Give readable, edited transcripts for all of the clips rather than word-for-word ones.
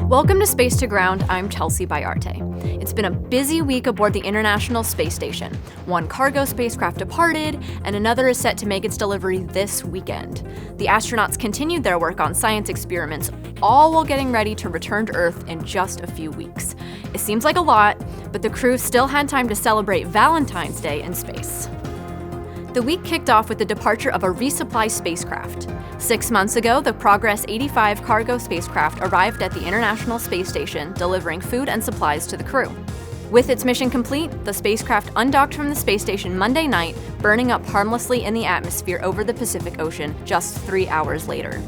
Welcome to Space to Ground. I'm Chelsea Bayarte. It's been a busy week aboard the International Space Station. One cargo spacecraft departed, and another is set to make its delivery this weekend. The astronauts continued their work on science experiments, all while getting ready to return to Earth in just a few weeks. It seems like a lot, but the crew still had time to celebrate Valentine's Day in space. The week kicked off with the departure of a resupply spacecraft. 6 months ago, the Progress 85 cargo spacecraft arrived at the International Space Station, delivering food and supplies to the crew. With its mission complete, the spacecraft undocked from the space station Monday night, burning up harmlessly in the atmosphere over the Pacific Ocean just 3 hours later.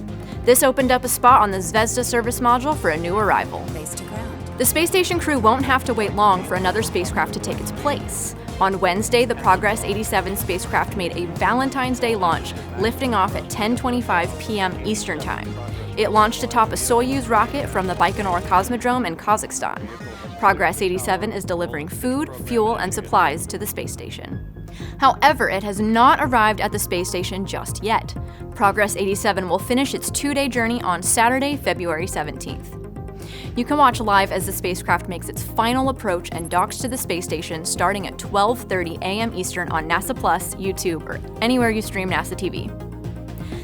This opened up a spot on the Zvezda service module for a new arrival. The space station crew won't have to wait long for another spacecraft to take its place. On Wednesday, the Progress 87 spacecraft made a Valentine's Day launch, lifting off at 10:25 p.m. Eastern Time. It launched atop a Soyuz rocket from the Baikonur Cosmodrome in Kazakhstan. Progress 87 is delivering food, fuel, and supplies to the space station. However, it has not arrived at the space station just yet. Progress 87 will finish its 2-day journey on Saturday, February 17th. You can watch live as the spacecraft makes its final approach and docks to the space station starting at 12:30 a.m. Eastern on NASA Plus, YouTube, or anywhere you stream NASA TV.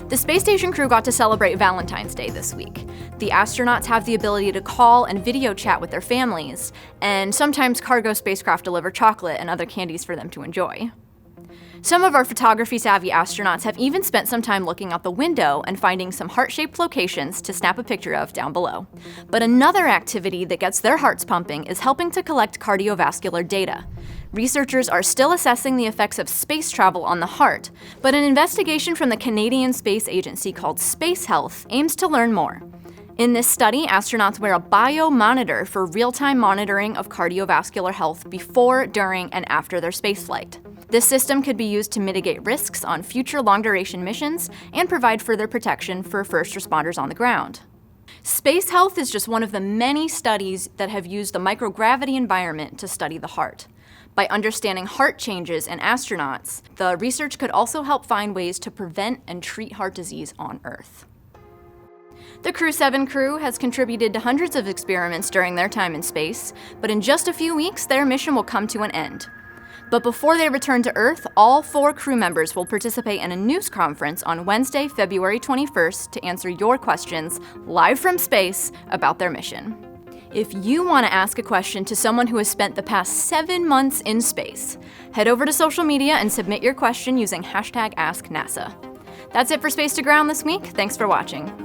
The space station crew got to celebrate Valentine's Day this week. The astronauts have the ability to call and video chat with their families, and sometimes cargo spacecraft deliver chocolate and other candies for them to enjoy. Some of our photography-savvy astronauts have even spent some time looking out the window and finding some heart-shaped locations to snap a picture of down below. But another activity that gets their hearts pumping is helping to collect cardiovascular data. Researchers are still assessing the effects of space travel on the heart, but an investigation from the Canadian Space Agency called Space Health aims to learn more. In this study, astronauts wear a biomonitor for real-time monitoring of cardiovascular health before, during, and after their spaceflight. This system could be used to mitigate risks on future long-duration missions and provide further protection for first responders on the ground. Space Health is just one of the many studies that have used the microgravity environment to study the heart. By understanding heart changes in astronauts, the research could also help find ways to prevent and treat heart disease on Earth. The Crew 7 crew has contributed to hundreds of experiments during their time in space, but in just a few weeks, their mission will come to an end. But before they return to Earth, all 4 crew members will participate in a news conference on Wednesday, February 21st to answer your questions live from space about their mission. If you want to ask a question to someone who has spent the past 7 months in space, head over to social media and submit your question using #AskNASA. That's it for Space to Ground this week. Thanks for watching.